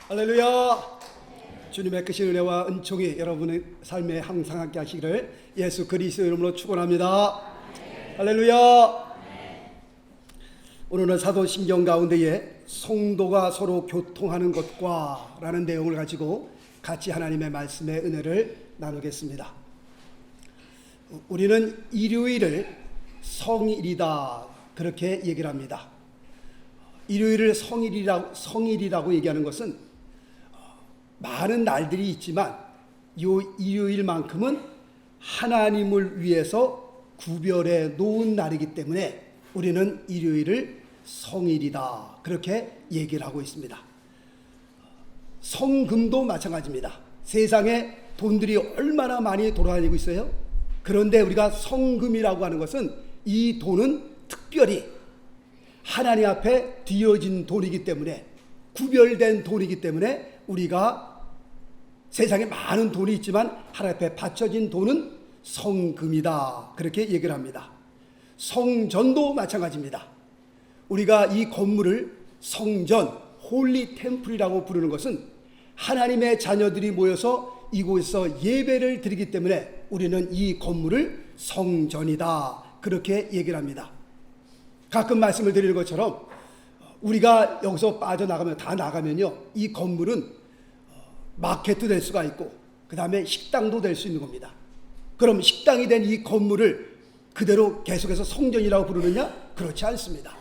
할렐루야. 주님의 크신 은혜와 은총이 여러분의 삶에 항상 함께 하시기를 예수 그리스도 이름으로 축원합니다. 할렐루야. 오늘은 사도신경 가운데에 성도가 서로 교통하는 것과 라는 내용을 가지고 같이 하나님의 말씀의 은혜를 나누겠습니다. 우리는 일요일을 성일이다 그렇게 얘기를 합니다. 일요일을 성일이라고 얘기하는 것은 많은 날들이 있지만 이 일요일만큼은 하나님을 위해서 구별해 놓은 날이기 때문에 우리는 일요일을 성일이다 그렇게 얘기를 하고 있습니다. 성금도 마찬가지입니다. 세상에 돈들이 얼마나 많이 돌아다니고 있어요. 그런데 우리가 성금이라고 하는 것은 이 돈은 특별히 하나님 앞에 드려진 돈이기 때문에, 구별된 돈이기 때문에 우리가 세상에 많은 돈이 있지만 하나님 앞에 바쳐진 돈은 성금이다 그렇게 얘기를 합니다. 성전도 마찬가지입니다. 우리가 이 건물을 성전, 홀리 템플이라고 부르는 것은 하나님의 자녀들이 모여서 이곳에서 예배를 드리기 때문에 우리는 이 건물을 성전이다 그렇게 얘기를 합니다. 가끔 말씀을 드리는 것처럼 우리가 여기서 빠져나가면, 다 나가면요, 이 건물은 마켓도 될 수가 있고 그 다음에 식당도 될 수 있는 겁니다. 그럼 식당이 된 이 건물을 그대로 계속해서 성전이라고 부르느냐? 그렇지 않습니다.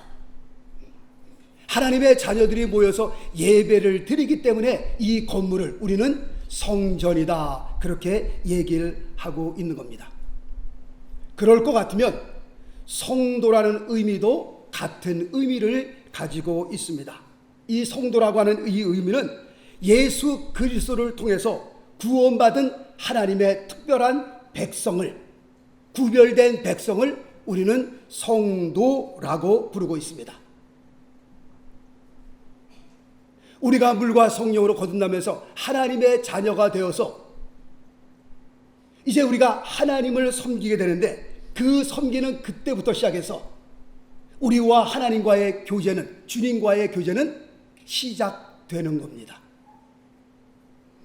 하나님의 자녀들이 모여서 예배를 드리기 때문에 이 건물을 우리는 성전이다 그렇게 얘기를 하고 있는 겁니다. 그럴 것 같으면 성도라는 의미도 같은 의미를 가지고 있습니다. 이 성도라고 하는 이 의미는 예수 그리스도를 통해서 구원받은 하나님의 특별한 백성을, 구별된 백성을 우리는 성도라고 부르고 있습니다. 우리가 물과 성령으로 거듭나면서 하나님의 자녀가 되어서 이제 우리가 하나님을 섬기게 되는데, 그 섬기는 그때부터 시작해서 우리와 하나님과의 교제는, 주님과의 교제는 시작되는 겁니다.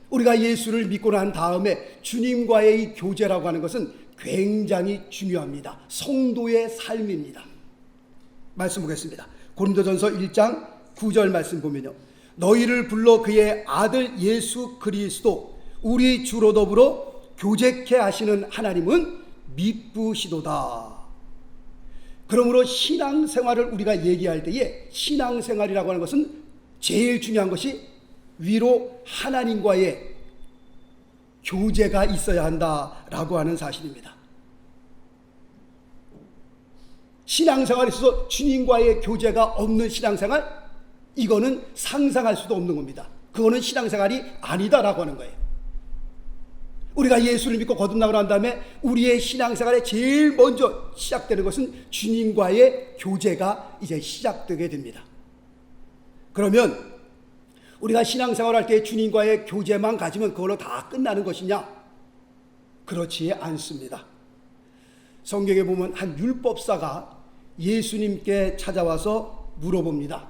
우리가 예수를 믿고 난 다음에 주님과의 이 교제라고 하는 것은 굉장히 중요합니다. 성도의 삶입니다. 말씀 보겠습니다. 고린도전서 1장 9절 말씀 보면요, 너희를 불러 그의 아들 예수 그리스도 우리 주로 더불어 교제케 하시는 하나님은 미쁘시도다. 그러므로 신앙생활을 우리가 얘기할 때에 신앙생활이라고 하는 것은 제일 중요한 것이 위로 하나님과의 교제가 있어야 한다라고 하는 사실입니다. 신앙생활에 있어서 주님과의 교제가 없는 신앙생활, 이거는 상상할 수도 없는 겁니다. 그거는 신앙생활이 아니다라고 하는 거예요. 우리가 예수를 믿고 거듭나고 난 다음에 우리의 신앙생활에 제일 먼저 시작되는 것은 주님과의 교제가 이제 시작되게 됩니다. 그러면 우리가 신앙생활할 때 주님과의 교제만 가지면 그걸로 다 끝나는 것이냐? 그렇지 않습니다. 성경에 보면 한 율법사가 예수님께 찾아와서 물어봅니다.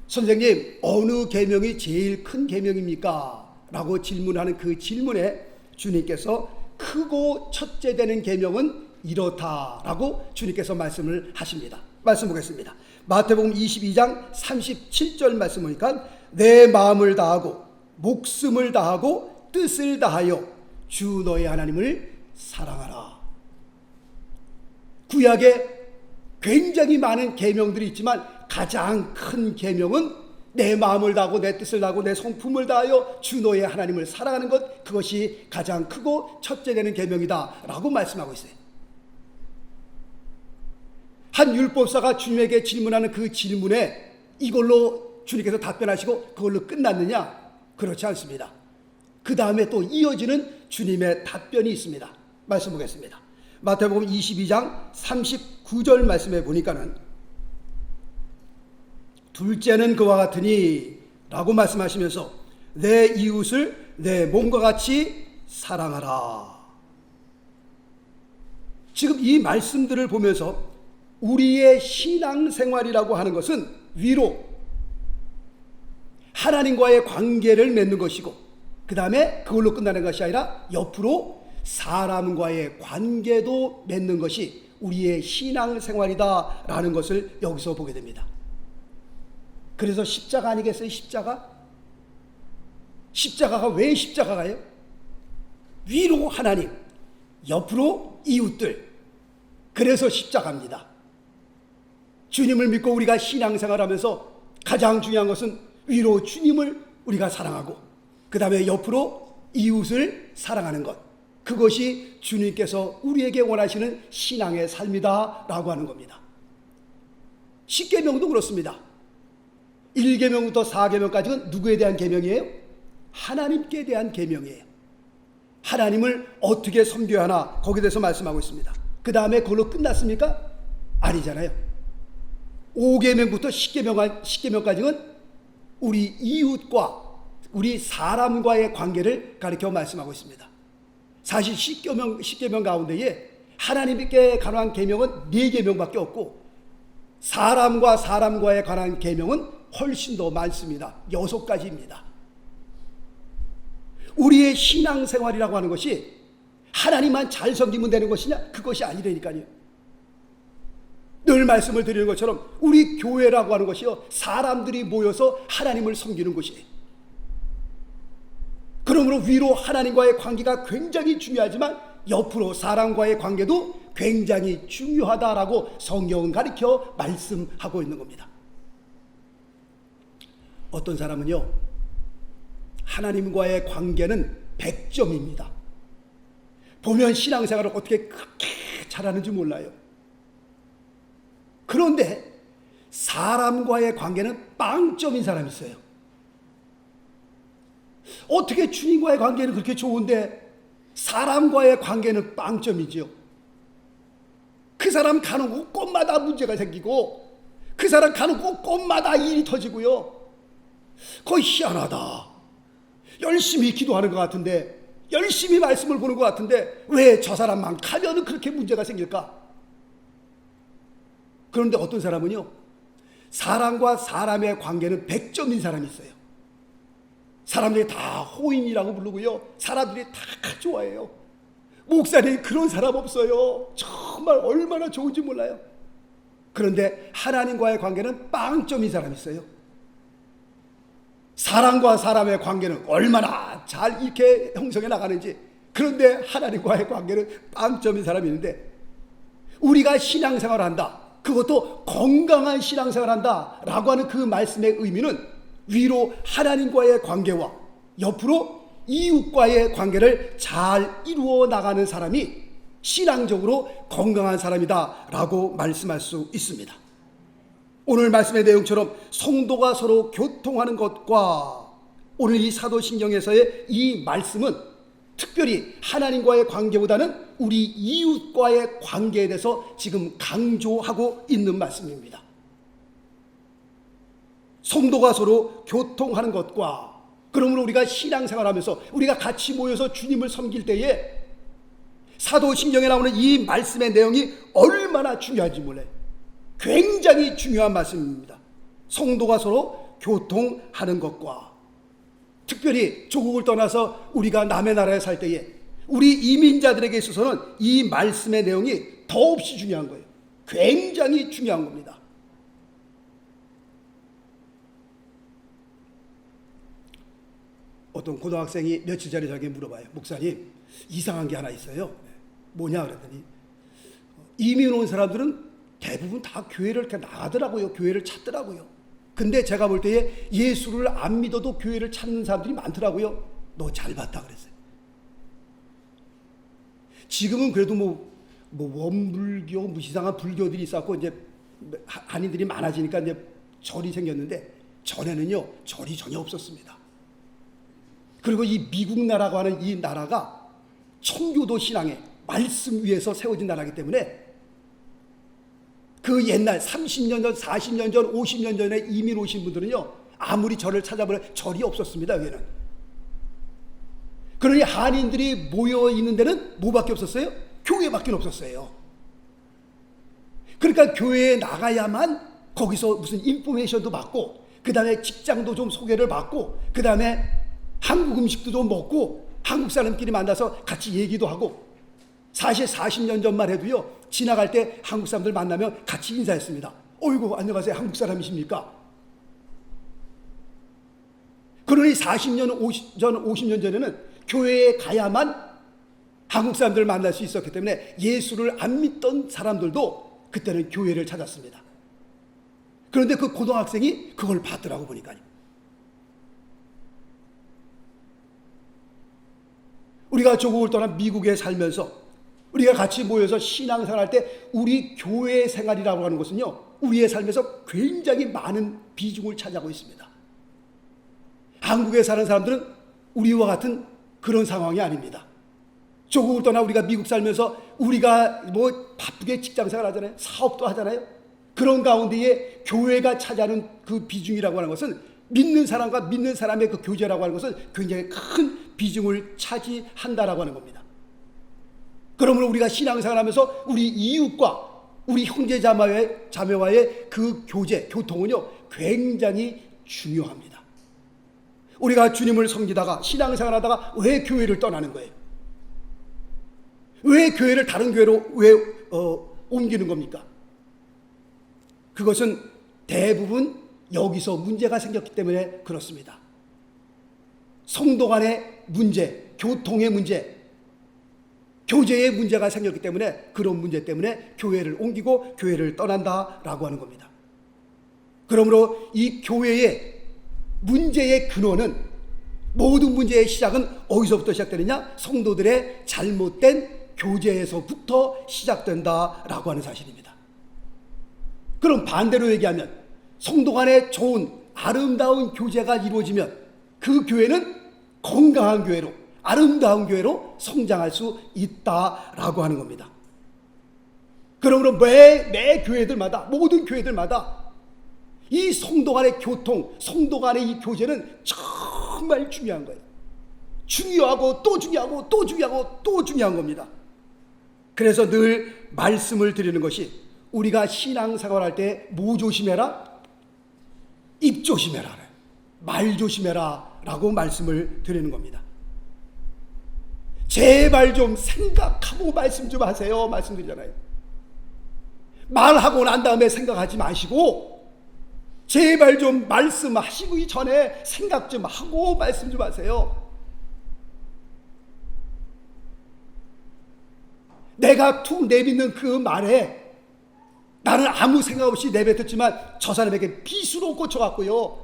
선생님, 어느 계명이 제일 큰 계명입니까? 라고 질문하는 그 질문에 주님께서 크고 첫째 되는 계명은 이렇다라고 주님께서 말씀을 하십니다. 말씀 보겠습니다. 마태복음 22장 37절 말씀 보니까 내 마음을 다하고 목숨을 다하고 뜻을 다하여 주 너의 하나님을 사랑하라. 구약에 굉장히 많은 계명들이 있지만 가장 큰 계명은 내 마음을 다하고 내 뜻을 다하고 내 성품을 다하여 주 너의 하나님을 사랑하는 것, 그것이 가장 크고 첫째 되는 계명이다 라고 말씀하고 있어요. 한 율법사가 주님에게 질문하는 그 질문에 이걸로 주님께서 답변하시고 그걸로 끝났느냐? 그렇지 않습니다. 그 다음에 또 이어지는 주님의 답변이 있습니다. 말씀 보겠습니다. 마태복음 22장 39절 말씀에 보니까는 둘째는 그와 같으니 라고 말씀하시면서 내 이웃을 내 몸과 같이 사랑하라. 지금 이 말씀들을 보면서 우리의 신앙생활이라고 하는 것은 위로 하나님과의 관계를 맺는 것이고, 그 다음에 그걸로 끝나는 것이 아니라 옆으로 사람과의 관계도 맺는 것이 우리의 신앙생활이다라는 것을 여기서 보게 됩니다. 그래서 십자가 아니겠어요? 십자가가 왜 십자가가요? 위로 하나님, 옆으로 이웃들. 그래서 십자가입니다. 주님을 믿고 우리가 신앙생활하면서 가장 중요한 것은 위로 주님을 우리가 사랑하고, 그 다음에 옆으로 이웃을 사랑하는 것. 그것이 주님께서 우리에게 원하시는 신앙의 삶이다 라고 하는 겁니다. 십계명도 그렇습니다. 1계명부터 4계명까지는 누구에 대한 계명이에요? 하나님께 대한 계명이에요. 하나님을 어떻게 섬겨야 하나, 거기에 대해서 말씀하고 있습니다. 그 다음에 그걸로 끝났습니까? 아니잖아요. 5계명부터 10계명까지는 우리 이웃과 우리 사람과의 관계를 가리켜 말씀하고 있습니다. 사실 10계명 가운데에 하나님께 관한 계명은 4계명밖에 없고, 사람과 사람과에 관한 계명은 훨씬 더 많습니다. 6가지입니다. 우리의 신앙생활이라고 하는 것이 하나님만 잘 섬기면 되는 것이냐? 그것이 아니라니까요. 늘 말씀을 드리는 것처럼 우리 교회라고 하는 것이요, 사람들이 모여서 하나님을 섬기는 곳이에요. 그러므로 위로 하나님과의 관계가 굉장히 중요하지만 옆으로 사람과의 관계도 굉장히 중요하다라고 성경은 가르쳐 말씀하고 있는 겁니다. 어떤 사람은요, 하나님과의 관계는 100점입니다. 보면 신앙생활을 어떻게 그렇게 잘하는지 몰라요. 그런데 사람과의 관계는 빵점인 사람이 있어요. 어떻게 주님과의 관계는 그렇게 좋은데 사람과의 관계는 빵점이지요? 그 사람 가는 곳마다 문제가 생기고, 그 사람 가는 곳마다 일이 터지고요. 거의 희한하다. 열심히 기도하는 것 같은데, 열심히 말씀을 보는 것 같은데 왜 저 사람만 가면 그렇게 문제가 생길까? 그런데 어떤 사람은요, 사람과 사람의 관계는 100점인 사람이 있어요. 사람들이 다 호인이라고 부르고요, 사람들이 다 좋아해요. 목사님, 그런 사람 없어요. 정말 얼마나 좋은지 몰라요. 그런데 하나님과의 관계는 빵점인 사람이 있어요. 사람과 사람의 관계는 얼마나 잘 이렇게 형성해 나가는지, 그런데 하나님과의 관계는 빵점인 사람이 있는데, 우리가 신앙생활을 한다, 그것도 건강한 신앙생활을 한다 라고 하는 그 말씀의 의미는 위로 하나님과의 관계와 옆으로 이웃과의 관계를 잘 이루어 나가는 사람이 신앙적으로 건강한 사람이다 라고 말씀할 수 있습니다. 오늘 말씀의 내용처럼 성도가 서로 교통하는 것과 오늘 이 사도신경에서의 이 말씀은 특별히 하나님과의 관계보다는 우리 이웃과의 관계에 대해서 지금 강조하고 있는 말씀입니다. 성도가 서로 교통하는 것과, 그러므로 우리가 신앙생활하면서 우리가 같이 모여서 주님을 섬길 때에 사도신경에 나오는 이 말씀의 내용이 얼마나 중요한지 몰라요. 굉장히 중요한 말씀입니다. 성도가 서로 교통하는 것과, 특별히 조국을 떠나서 우리가 남의 나라에 살 때에 우리 이민자들에게 있어서는 이 말씀의 내용이 더없이 중요한 거예요. 굉장히 중요한 겁니다. 어떤 고등학생이 며칠 전에 저에게 물어봐요. 목사님, 이상한 게 하나 있어요. 뭐냐 그랬더니, 이민 온 사람들은 대부분 다 교회를 이렇게 나가더라고요. 교회를 찾더라고요. 근데 제가 볼 때에 예수를 안 믿어도 교회를 찾는 사람들이 많더라고요. 너 잘 봤다 그랬어요. 지금은 그래도 뭐 원불교, 무시상한 불교들이 있었고 이제 한인들이 많아지니까 이제 절이 생겼는데, 전에는요 절이 전혀 없었습니다. 그리고 이 미국 나라고 하는 이 나라가 청교도 신앙의 말씀 위에서 세워진 나라이기 때문에 그 옛날 30년 전, 40년 전, 50년 전에 이민 오신 분들은요, 아무리 절을 찾아보면 절이 없었습니다. 여기는. 그러니 한인들이 모여 있는 데는 뭐밖에 없었어요? 교회밖에 없었어요. 그러니까 교회에 나가야만 거기서 무슨 인포메이션도 받고, 그 다음에 직장도 좀 소개를 받고, 그 다음에 한국 음식도 좀 먹고, 한국 사람끼리 만나서 같이 얘기도 하고. 사실 40년 전만 해도요, 지나갈 때 한국 사람들 만나면 같이 인사했습니다. 어이구, 안녕하세요, 한국 사람이십니까? 그러니 50년 전에는 교회에 가야만 한국 사람들을 만날 수 있었기 때문에 예수를 안 믿던 사람들도 그때는 교회를 찾았습니다. 그런데 그 고등학생이 그걸 봤더라고 보니까요. 우리가 조국을 떠나 미국에 살면서 우리가 같이 모여서 신앙생활할 때 우리 교회 생활이라고 하는 것은요, 우리의 삶에서 굉장히 많은 비중을 차지하고 있습니다. 한국에 사는 사람들은 우리와 같은 그런 상황이 아닙니다. 조국을 떠나 우리가 미국 살면서 우리가 뭐 바쁘게 직장생활 하잖아요. 사업도 하잖아요. 그런 가운데에 교회가 차지하는 그 비중이라고 하는 것은, 믿는 사람과 믿는 사람의 그 교제라고 하는 것은 굉장히 큰 비중을 차지한다라고 하는 겁니다. 그러므로 우리가 신앙생활 하면서 우리 이웃과 우리 형제 자매와의 그 교제, 교통은요, 굉장히 중요합니다. 우리가 주님을 섬기다가 신앙생활 하다가 왜 교회를 떠나는 거예요? 왜 교회를 다른 교회로 옮기는 겁니까? 그것은 대부분 여기서 문제가 생겼기 때문에 그렇습니다. 성도 간의 문제, 교통의 문제, 교제의 문제가 생겼기 때문에, 그런 문제 때문에 교회를 옮기고 교회를 떠난다라고 하는 겁니다. 그러므로 이 교회의 문제의 근원은, 모든 문제의 시작은 어디서부터 시작되느냐? 성도들의 잘못된 교제에서부터 시작된다라고 하는 사실입니다. 그럼 반대로 얘기하면, 성도 간의 좋은 아름다운 교제가 이루어지면 그 교회는 건강한 교회로, 아름다운 교회로 성장할 수 있다라고 하는 겁니다. 그러므로 매 교회들마다, 모든 교회들마다 이 성도 간의 교통, 성도 간의 이 교제는 정말 중요한 거예요. 중요하고 또 중요하고 또 중요하고 또 중요한 겁니다. 그래서 늘 말씀을 드리는 것이, 우리가 신앙생활할 때 뭐 조심해라? 입 조심해라, 말 조심해라 라고 말씀을 드리는 겁니다. 제발 좀 생각하고 말씀 좀 하세요 말씀드리잖아요. 말하고 난 다음에 생각하지 마시고, 제발 좀 말씀하시기 전에 생각 좀 하고 말씀 좀 하세요. 내가 툭 내뱉는 그 말에 나는 아무 생각 없이 내뱉었지만 저 사람에게 비수로 꽂혀갖고요,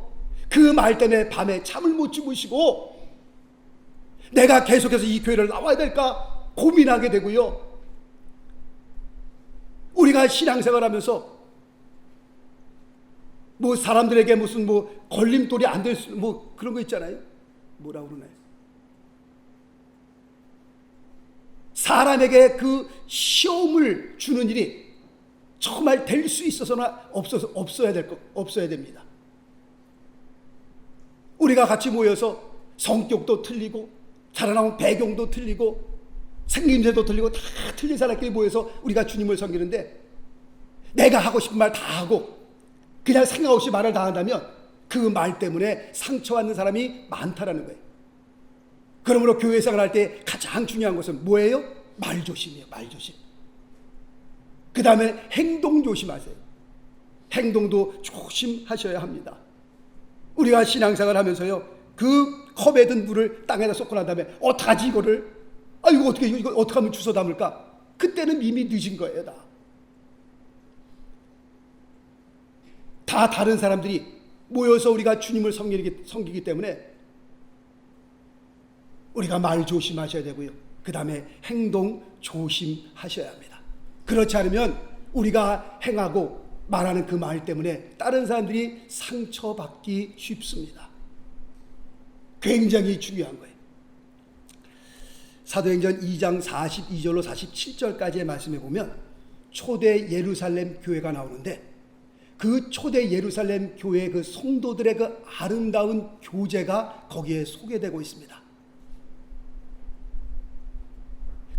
그 말 때문에 밤에 잠을 못 주무시고 내가 계속해서 이 교회를 나와야 될까 고민하게 되고요. 우리가 신앙생활 하면서 뭐 사람들에게 무슨 뭐 걸림돌이 안 될 수, 뭐 그런 거 있잖아요. 뭐라고 그러나요? 사람에게 그 시험을 주는 일이 정말 될 수 있어서나 없어야 됩니다. 우리가 같이 모여서 성격도 틀리고 자라나온 배경도 틀리고 생김새도 틀리고 다 틀린 사람끼리 모여서 우리가 주님을 섬기는데, 내가 하고 싶은 말 다 하고 그냥 생각 없이 말을 다 한다면 그 말 때문에 상처받는 사람이 많다라는 거예요. 그러므로 교회 생활할 때 가장 중요한 것은 뭐예요? 말 조심이에요. 말 조심. 그 다음에 행동 조심하세요. 행동도 조심하셔야 합니다. 우리가 신앙생활 하면서요, 그 컵에 든 물을 땅에다 쏟고 난 다음에 어떡하지 이거를, 이거 어떻게 하면 주워 담을까? 그때는 이미 늦은 거예요. 다 다른 사람들이 모여서 우리가 주님을 섬기기 때문에 우리가 말 조심하셔야 되고요, 그 다음에 행동 조심하셔야 합니다. 그렇지 않으면 우리가 행하고 말하는 그 말 때문에 다른 사람들이 상처받기 쉽습니다. 굉장히 중요한 거예요. 사도행전 2장 42절로 47절까지의 말씀에 보면 초대 예루살렘 교회가 나오는데, 그 초대 예루살렘 교회의 그 성도들의 그 아름다운 교제가 거기에 소개되고 있습니다.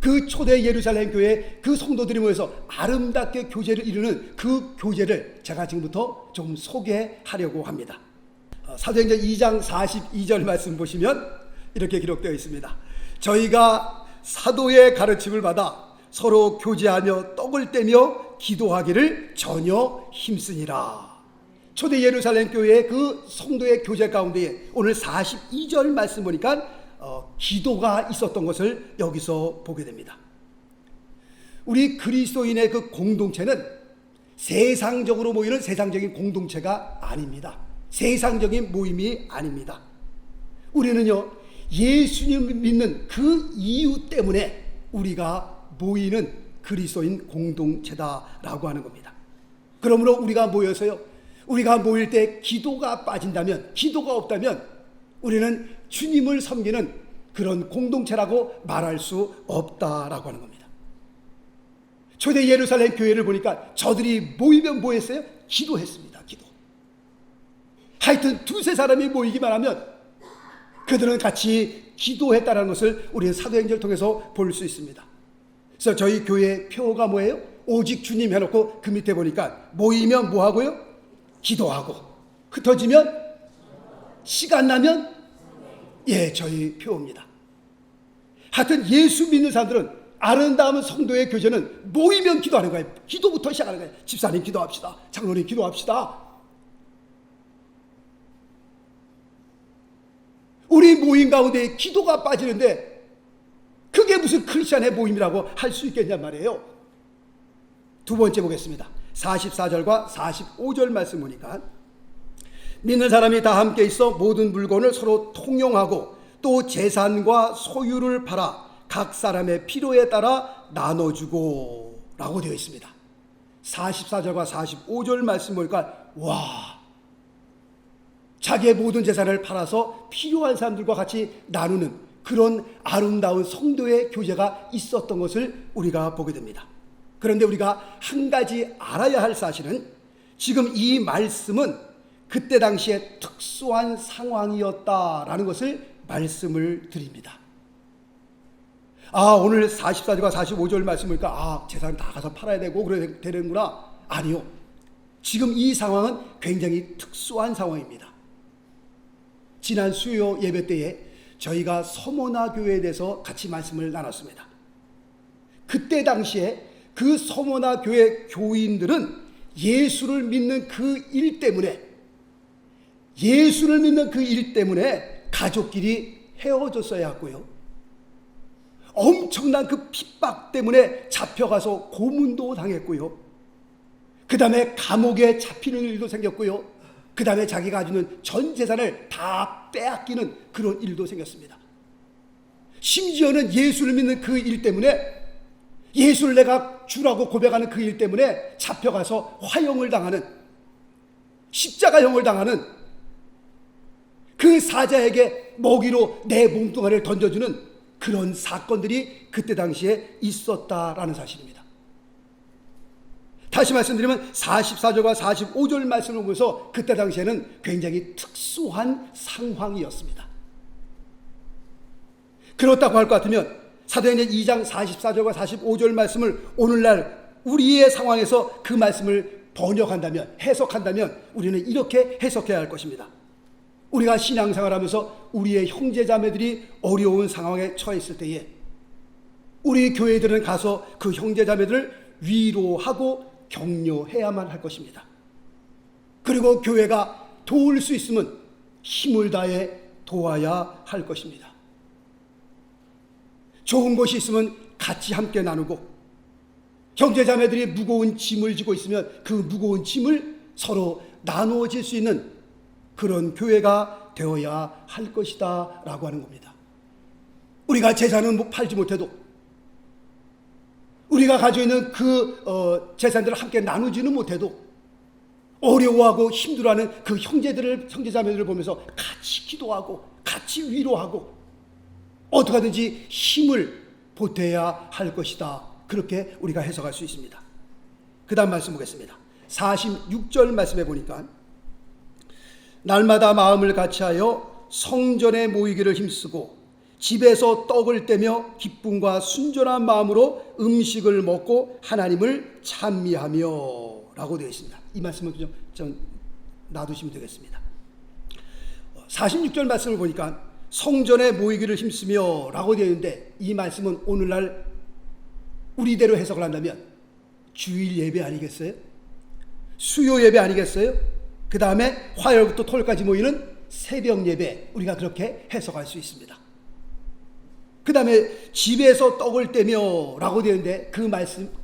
그 초대 예루살렘 교회 그 성도들이 모여서 아름답게 교제를 이루는 그 교제를 제가 지금부터 좀 소개하려고 합니다. 사도행전 2장 42절 말씀 보시면 이렇게 기록되어 있습니다. 저희가 사도의 가르침을 받아 서로 교제하며 떡을 떼며 기도하기를 전혀 힘쓰니라. 초대 예루살렘 교회의 그 성도의 교제 가운데에 오늘 42절 말씀 보니까 기도가 있었던 것을 여기서 보게 됩니다. 우리 그리스도인의 그 공동체는 세상적으로 모이는 세상적인 공동체가 아닙니다. 세상적인 모임이 아닙니다. 우리는요, 예수님 믿는 그 이유 때문에 우리가 모이는 그리스도인 공동체다라고 하는 겁니다. 그러므로 우리가 모여서요, 우리가 모일 때 기도가 빠진다면, 기도가 없다면 우리는 주님을 섬기는 그런 공동체라고 말할 수 없다라고 하는 겁니다. 초대 예루살렘 교회를 보니까 저들이 모이면 뭐 했어요? 기도했습니다. 기도. 하여튼 두세 사람이 모이기만 하면 그들은 같이 기도했다는 것을 우리는 사도행전을 통해서 볼 수 있습니다. 그래서 저희 교회 표가 뭐예요? 오직 주님 해놓고 그 밑에 보니까 모이면 뭐 하고요? 기도하고, 흩어지면, 시간 나면, 예, 저희 표입니다. 하여튼 예수 믿는 사람들은 아름다운 성도의 교제는 모이면 기도하는 거예요. 기도부터 시작하는 거예요. 집사님 기도합시다. 장로님 기도합시다. 우리 모임 가운데 기도가 빠지는데 그게 무슨 크리스찬의 모임이라고 할 수 있겠냔 말이에요. 두 번째 보겠습니다. 44절과 45절 말씀 보니까 믿는 사람이 다 함께 있어 모든 물건을 서로 통용하고 또 재산과 소유를 팔아 각 사람의 필요에 따라 나눠주고 라고 되어 있습니다. 44절과 45절 말씀 보니까 와, 자기의 모든 재산을 팔아서 필요한 사람들과 같이 나누는 그런 아름다운 성도의 교제가 있었던 것을 우리가 보게 됩니다. 그런데 우리가 한 가지 알아야 할 사실은 지금 이 말씀은 그때 당시에 특수한 상황이었다라는 것을 말씀을 드립니다. 오늘 44절과 45절 말씀 보니까 재산 다 가서 팔아야 되고 그래야 되는구나. 아니요. 지금 이 상황은 굉장히 특수한 상황입니다. 지난 수요 예배 때에 저희가 서모나 교회에 대해서 같이 말씀을 나눴습니다. 그때 당시에 그 서모나 교회 교인들은 예수를 믿는 그 일 때문에 가족끼리 헤어졌어야 했고요. 엄청난 그 핍박 때문에 잡혀가서 고문도 당했고요. 그 다음에 감옥에 잡히는 일도 생겼고요. 그 다음에 자기가 가지고 있는 전 재산을 다 빼앗기는 그런 일도 생겼습니다. 심지어는 예수를 믿는 그 일 때문에, 예수를 내가 주라고 고백하는 그 일 때문에 잡혀가서 화형을 당하는, 십자가형을 당하는, 그 사자에게 먹이로 내 몸뚱아리를 던져주는 그런 사건들이 그때 당시에 있었다라는 사실입니다. 다시 말씀드리면 44절과 45절 말씀을 보면서 그때 당시에는 굉장히 특수한 상황이었습니다. 그렇다고 할 것 같으면 사도행전 2장 44절과 45절 말씀을 오늘날 우리의 상황에서 그 말씀을 번역한다면, 해석한다면 우리는 이렇게 해석해야 할 것입니다. 우리가 신앙생활하면서 우리의 형제자매들이 어려운 상황에 처했을 때에 우리 교회들은 가서 그 형제자매들을 위로하고 격려해야만 할 것입니다. 그리고 교회가 도울 수 있으면 힘을 다해 도와야 할 것입니다. 좋은 것이 있으면 같이 함께 나누고, 형제자매들이 무거운 짐을 지고 있으면 그 무거운 짐을 서로 나누어질 수 있는 그런 교회가 되어야 할 것이다 라고 하는 겁니다. 우리가 재산은 팔지 못해도 우리가 가지고 있는 그 재산들을 함께 나누지는 못해도 어려워하고 힘들어하는 그 형제자매들을 보면서 같이 기도하고 같이 위로하고 어떻게 하든지 힘을 보태야 할 것이다. 그렇게 우리가 해석할 수 있습니다. 그 다음 말씀 보겠습니다. 46절 말씀에 보니까 날마다 마음을 같이하여 성전에 모이기를 힘쓰고 집에서 떡을 떼며 기쁨과 순전한 마음으로 음식을 먹고 하나님을 찬미하며 라고 되어 있습니다. 이 말씀을 좀 놔두시면 되겠습니다. 46절 말씀을 보니까 성전에 모이기를 힘쓰며 라고 되어 있는데, 이 말씀은 오늘날 우리대로 해석을 한다면 주일 예배 아니겠어요? 수요 예배 아니겠어요? 그 다음에 화요일부터 토요일까지 모이는 새벽 예배, 우리가 그렇게 해석할 수 있습니다. 그 다음에 집에서 떡을 떼며 라고 되어 있는데, 그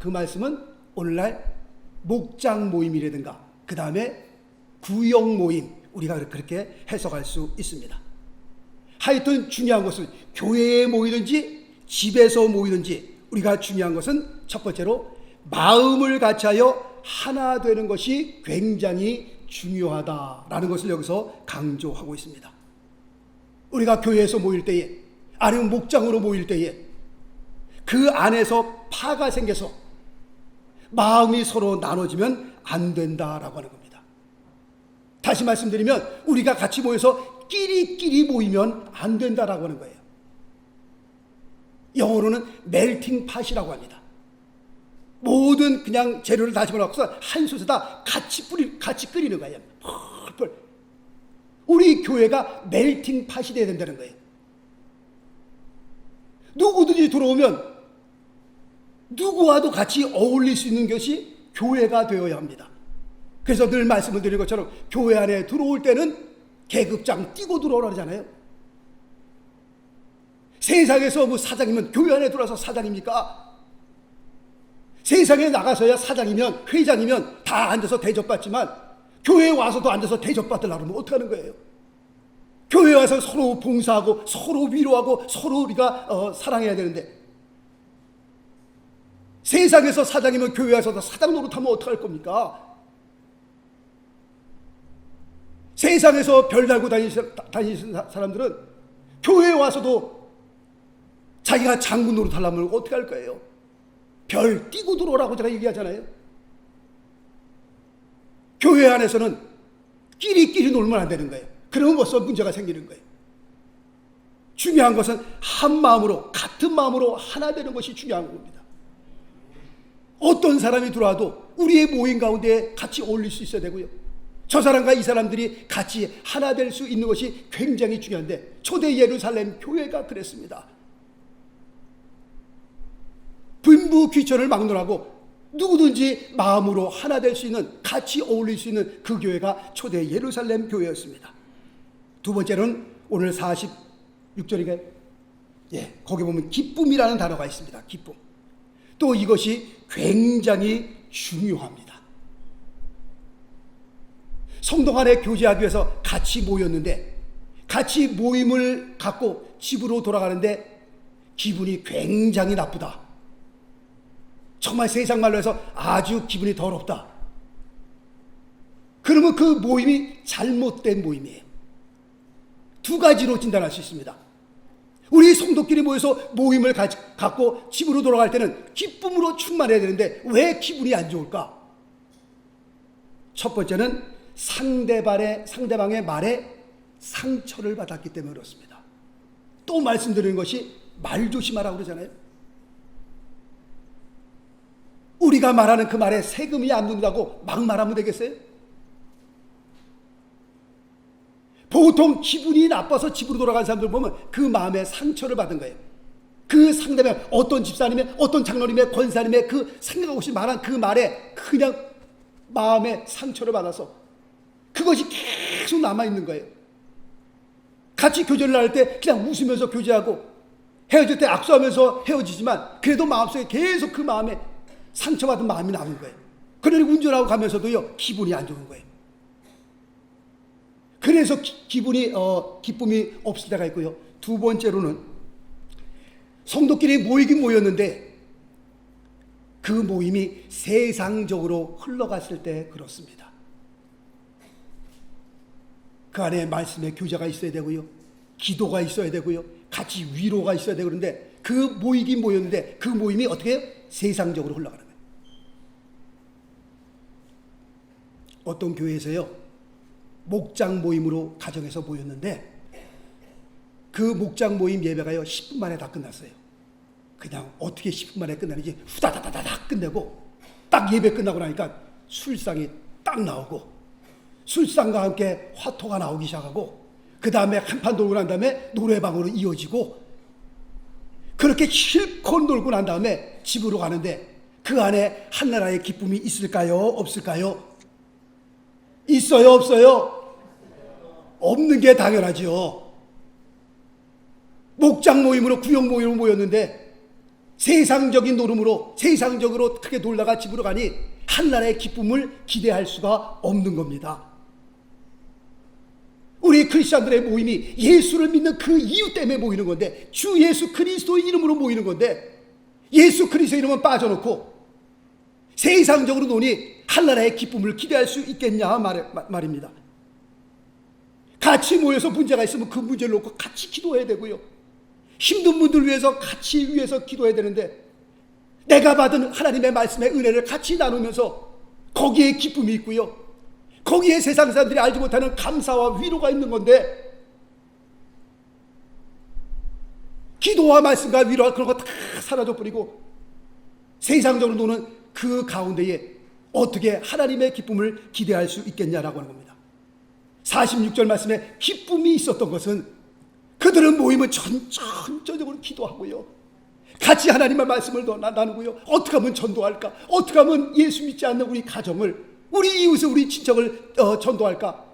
말씀은 오늘날 목장 모임이라든가 그 다음에 구역 모임, 우리가 그렇게 해석할 수 있습니다. 하여튼 중요한 것은 교회에 모이든지 집에서 모이든지 우리가 중요한 것은 첫 번째로 마음을 같이하여 하나 되는 것이 굉장히 중요하다라는 것을 여기서 강조하고 있습니다. 우리가 교회에서 모일 때에, 아니면 목장으로 모일 때에 그 안에서 파가 생겨서 마음이 서로 나눠지면 안 된다라고 하는 겁니다. 다시 말씀드리면 우리가 같이 모여서 끼리끼리 모이면 안 된다라고 하는 거예요. 영어로는 멜팅 팟이라고 합니다. 모든 그냥 재료를 다 집어넣고서 한 솥에다 같이 끓이는 거예요. 펄펄. 우리 교회가 멜팅 팟이 돼야 된다는 거예요. 누구든지 들어오면 누구와도 같이 어울릴 수 있는 것이 교회가 되어야 합니다. 그래서 늘 말씀을 드린 것처럼 교회 안에 들어올 때는 계급장 띄고 들어오라 그러잖아요. 세상에서 뭐 사장이면 교회 안에 들어와서 사장입니까? 세상에 나가서야 사장이면 회장이면 다 앉아서 대접받지만 교회에 와서도 앉아서 대접받으려고 하면 어떡하는 거예요? 교회에 와서 서로 봉사하고 서로 위로하고 서로 우리가 사랑해야 되는데, 세상에서 사장이면 교회 와서도 사장 노릇하면 어떡할 겁니까? 세상에서 별 달고 다니시는 사람들은 교회에 와서도 자기가 장군 노릇하려면 어떻게 할 거예요? 별 띄고 들어오라고 제가 얘기하잖아요. 교회 안에서는 끼리끼리 놀면 안 되는 거예요. 그러면 벌써 문제가 생기는 거예요. 중요한 것은 한 마음으로, 같은 마음으로 하나 되는 것이 중요한 겁니다. 어떤 사람이 들어와도 우리의 모임 가운데 같이 어울릴 수 있어야 되고요. 저 사람과 이 사람들이 같이 하나 될 수 있는 것이 굉장히 중요한데, 초대 예루살렘 교회가 그랬습니다. 분부 귀천을 막론하고 누구든지 마음으로 하나 될 수 있는, 같이 어울릴 수 있는 그 교회가 초대 예루살렘 교회였습니다. 두 번째는 오늘 46절에 거기 보면 기쁨이라는 단어가 있습니다. 기쁨. 또 이것이 굉장히 중요합니다. 성도 간에 교제하기 위해서 같이 모였는데, 같이 모임을 갖고 집으로 돌아가는데 기분이 굉장히 나쁘다, 정말 세상 말로 해서 아주 기분이 더럽다, 그러면 그 모임이 잘못된 모임이에요. 두 가지로 진단할 수 있습니다. 우리 성도끼리 모여서 모임을 갖고 집으로 돌아갈 때는 기쁨으로 충만해야 되는데 왜 기분이 안 좋을까? 첫 번째는 상대방의 말에 상처를 받았기 때문에 그렇습니다. 또 말씀드리는 것이 말 조심하라고 그러잖아요. 우리가 말하는 그 말에 세금이 안 든다고 막 말하면 되겠어요? 보통 기분이 나빠서 집으로 돌아간 사람들 보면 그 마음에 상처를 받은 거예요. 그 상대방, 어떤 집사님의, 어떤 장로님의, 권사님의 그 생각 없이 말한 그 말에 그냥 마음에 상처를 받아서 그것이 계속 남아있는 거예요. 같이 교제를 할 때 그냥 웃으면서 교제하고 헤어질 때 악수하면서 헤어지지만 그래도 마음속에 계속 그 마음에 상처받은 마음이 남은 거예요. 그러니 운전하고 가면서도요, 기분이 안 좋은 거예요. 그래서 기쁨이 없을 때가 있고요. 두 번째로는 성도끼리 모이긴 모였는데 그 모임이 세상적으로 흘러갔을 때 그렇습니다. 그 안에 말씀의 교제가 있어야 되고요, 기도가 있어야 되고요, 같이 위로가 있어야 되고, 그런데 그 모이긴 모였는데 그 모임이 어떻게 해요? 세상적으로 흘러가는 거예요. 어떤 교회에서요, 목장 모임으로 가정에서 모였는데 그 목장 모임 예배가요 10분 만에 다 끝났어요. 그냥 어떻게 10분 만에 끝나는지 후다다다닥 끝내고 딱 예배 끝나고 나니까 술상이 딱 나오고 술상과 함께 화토가 나오기 시작하고 그 다음에 한판 돌고 난 다음에 노래방으로 이어지고, 그렇게 실컷 놀고 난 다음에 집으로 가는데 그 안에 한나라의 기쁨이 있을까요? 없을까요? 있어요? 없어요? 없는 게 당연하죠. 목장 모임으로, 구역 모임으로 모였는데 세상적인 노름으로, 세상적으로 크게 놀다가 집으로 가니 한나라의 기쁨을 기대할 수가 없는 겁니다. 우리 크리스천들의 모임이 예수를 믿는 그 이유 때문에 모이는 건데, 주 예수 그리스도의 이름으로 모이는 건데, 예수 그리스도의 이름은 빠져놓고 세상적으로 노니 한나라의 기쁨을 기대할 수 있겠냐 말입니다. 같이 모여서 문제가 있으면 그 문제를 놓고 같이 기도해야 되고요, 힘든 분들 위해서 같이 위해서 기도해야 되는데, 내가 받은 하나님의 말씀의 은혜를 같이 나누면서 거기에 기쁨이 있고요, 거기에 세상 사람들이 알지 못하는 감사와 위로가 있는 건데, 기도와 말씀과 위로와 그런 거 다 사라져버리고 세상적으로 노는 그 가운데에 어떻게 하나님의 기쁨을 기대할 수 있겠냐라고 하는 겁니다. 46절 말씀에 기쁨이 있었던 것은 그들은 모이면 전적으로 기도하고요, 같이 하나님의 말씀을 나누고요, 어떻게 하면 전도할까, 어떻게 하면 예수 믿지 않는 우리 가정을, 우리 이웃을, 우리 친척을 전도할까,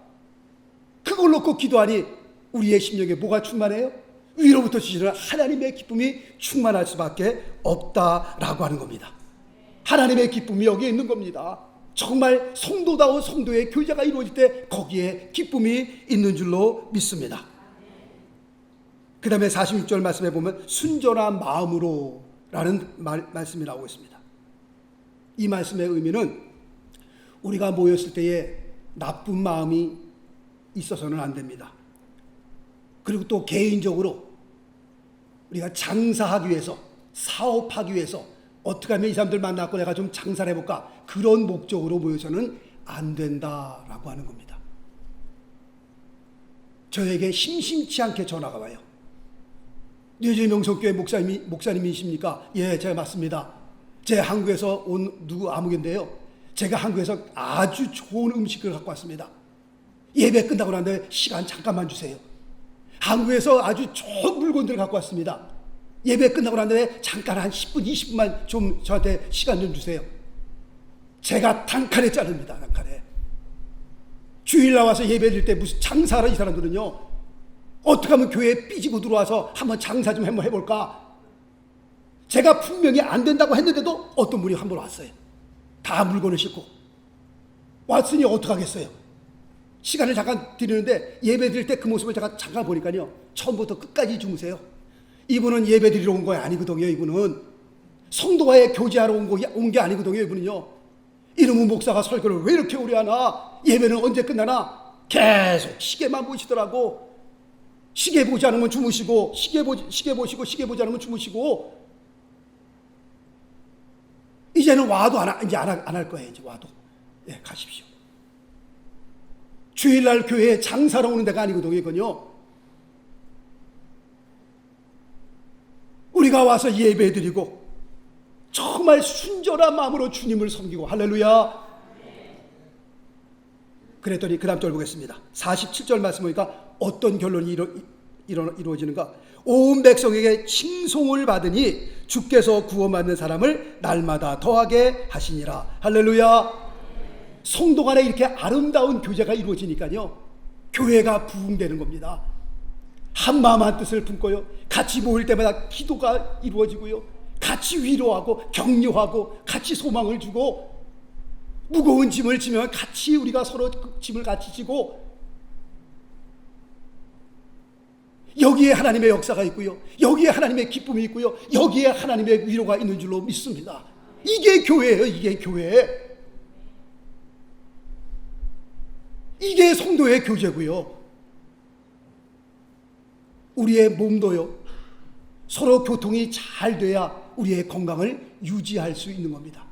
그걸 놓고 기도하니 우리의 심령에 뭐가 충만해요? 위로부터 주시는 하나님의 기쁨이 충만할 수밖에 없다라고 하는 겁니다. 하나님의 기쁨이 여기에 있는 겁니다. 정말 성도다운 성도의 교제가 이루어질 때 거기에 기쁨이 있는 줄로 믿습니다. 그 다음에 46절 말씀에 보면 순전한 마음으로 라는 말씀이 나오고 있습니다. 이 말씀의 의미는 우리가 모였을 때에 나쁜 마음이 있어서는 안 됩니다. 그리고 또 개인적으로 우리가 장사하기 위해서, 사업하기 위해서 어떻게 하면 이 사람들 만나고 내가 좀 장사를 해볼까, 그런 목적으로 모여서는 안 된다라고 하는 겁니다. 저에게 심심치 않게 전화가 와요. 뉴저지 명성교회 목사님이십니까? 예, 제가 맞습니다. 제 한국에서 온 누구 아무개인데요, 제가 한국에서 아주 좋은 음식을 갖고 왔습니다. 예배 끝나고 난 다음에 시간 잠깐만 주세요. 한국에서 아주 좋은 물건들을 갖고 왔습니다. 예배 끝나고 난 다음에 잠깐 한 10분, 20분만 좀 저한테 시간 좀 주세요. 제가 단칼에 자릅니다. 단칼에. 주일 나와서 예배 드릴 때 무슨 장사하러, 이 사람들은요, 어떻게 하면 교회에 삐지고 들어와서 한번 장사 좀 한번 해볼까. 제가 분명히 안 된다고 했는데도 어떤 분이 한 번 왔어요. 다 물건을 싣고 왔으니 어떡하겠어요. 시간을 잠깐 드리는데 예배 드릴 때 그 모습을 제가 잠깐 보니까요, 처음부터 끝까지 주무세요. 이분은 예배 드리러 온 거 아니거든요. 이분은 성도와의 교제하러 온 게 아니거든요. 이분은요, 이놈의 목사가 설교를 왜 이렇게 오래 하나, 예배는 언제 끝나나, 계속 시계만 보시더라고. 시계 보지 않으면 주무시고, 시계 보시고 시계 보지 않으면 주무시고, 이제는 와도 안 할 거예요. 이제 와도. 예, 가십시오. 주일날 교회에 장사로 오는 데가 아니거든요. 이건요, 우리가 와서 예배드리고 정말 순전한 마음으로 주님을 섬기고, 할렐루야. 그랬더니 그 다음 절 보겠습니다. 47절 말씀 보니까 어떤 결론이 이루어지는가. 온 백성에게 칭송을 받으니 주께서 구원받는 사람을 날마다 더하게 하시니라. 할렐루야. 성도 간에 이렇게 아름다운 교제가 이루어지니까요, 교회가 부흥되는 겁니다. 한 마음 한 뜻을 품고요, 같이 모일 때마다 기도가 이루어지고요, 같이 위로하고 격려하고 같이 소망을 주고, 무거운 짐을 지면 같이 우리가 서로 짐을 같이 지고, 여기에 하나님의 역사가 있고요, 여기에 하나님의 기쁨이 있고요, 여기에 하나님의 위로가 있는 줄로 믿습니다. 이게 교회예요. 이게 교회. 이게 성도의 교제고요. 우리의 몸도요, 서로 교통이 잘 돼야 우리의 건강을 유지할 수 있는 겁니다.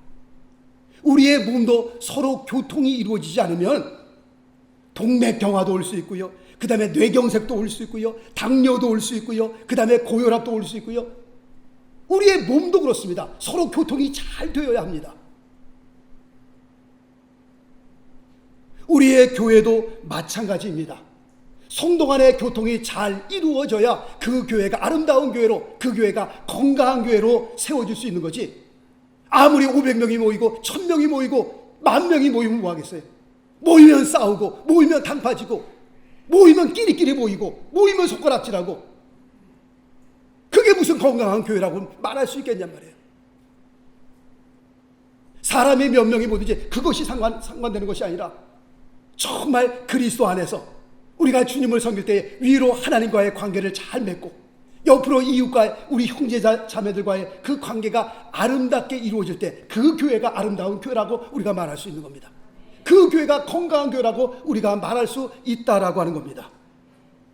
우리의 몸도 서로 교통이 이루어지지 않으면 동맥경화도 올 수 있고요, 그 다음에 뇌경색도 올 수 있고요, 당뇨도 올 수 있고요, 그 다음에 고혈압도 올 수 있고요. 우리의 몸도 그렇습니다. 서로 교통이 잘 되어야 합니다. 우리의 교회도 마찬가지입니다. 성도 간의 교통이 잘 이루어져야 그 교회가 아름다운 교회로, 그 교회가 건강한 교회로 세워질 수 있는 거지. 아무리 500명이 모이고 1000명이 모이고 10,000명이 모이면 뭐 하겠어요? 모이면 싸우고, 모이면 당파지고, 모이면 끼리끼리 모이고, 모이면 손가락질하고, 그게 무슨 건강한 교회라고 말할 수 있겠냔 말이에요. 사람이 몇 명이 모이든지 그것이 상관되는 것이 아니라 정말 그리스도 안에서 우리가 주님을 섬길 때 위로 하나님과의 관계를 잘 맺고 옆으로 이웃과 우리 형제자 자매들과의 그 관계가 아름답게 이루어질 때 그 교회가 아름다운 교회라고 우리가 말할 수 있는 겁니다. 그 교회가 건강한 교회라고 우리가 말할 수 있다라고 하는 겁니다.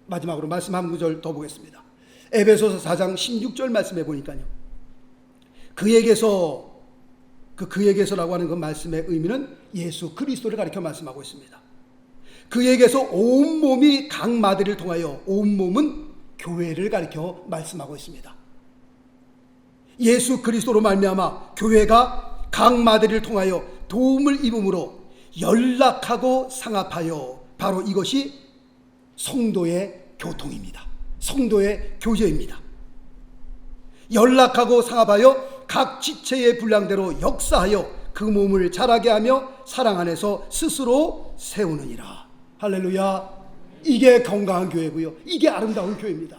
마지막으로 말씀 한 구절 더 보겠습니다. 에베소서 4장 16절 말씀해 보니까요, 그에게서라고 하는 그 말씀의 의미는 예수 그리스도를 가리켜 말씀하고 있습니다. 그에게서 온몸이 각 마디를 통하여, 온몸은 교회를 가리켜 말씀하고 있습니다. 예수 그리스도로 말미암아 교회가 각 마디를 통하여 도움을 입음으로 연락하고 상합하여, 바로 이것이 성도의 교통입니다. 성도의 교제입니다. 연락하고 상합하여 각 지체의 분량대로 역사하여 그 몸을 자라게 하며 사랑 안에서 스스로 세우느니라. 할렐루야. 이게 건강한 교회고요, 이게 아름다운 교회입니다.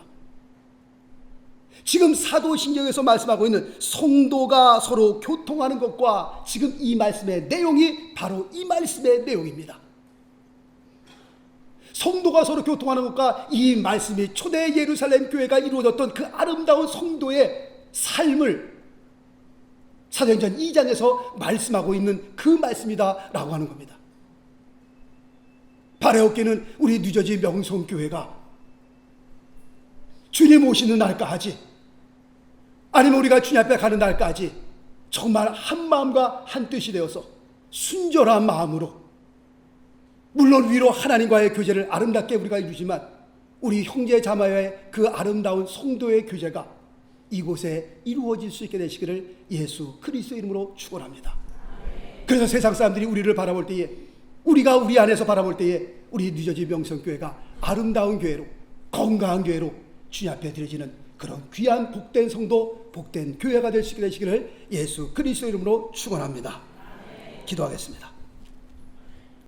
지금 사도신경에서 말씀하고 있는 성도가 서로 교통하는 것과 지금 이 말씀의 내용이 바로 이 말씀의 내용입니다. 성도가 서로 교통하는 것과 이 말씀이 초대 예루살렘 교회가 이루어졌던 그 아름다운 성도의 삶을 사도행전 2장에서 말씀하고 있는 그 말씀이다 라고 하는 겁니다. 바레오교는 우리 뉴저지 명성교회가 주님 오시는 날까지, 아니면 우리가 주님 앞에 가는 날까지 정말 한 마음과 한 뜻이 되어서 순결한 마음으로, 물론 위로 하나님과의 교제를 아름답게 우리가 이루지만 우리 형제 자매와의 그 아름다운 성도의 교제가 이곳에 이루어질 수 있게 되시기를 예수 그리스도 이름으로 축원합니다. 그래서 세상 사람들이 우리를 바라볼 때에, 우리가 우리 안에서 바라볼 때에 우리 뉴저지 명성교회가 아름다운 교회로, 건강한 교회로 주님 앞에 드려지는 그런 귀한 복된 성도, 복된 교회가 될 수 있게 되시기를 예수 그리스도 이름으로 축원합니다. 기도하겠습니다.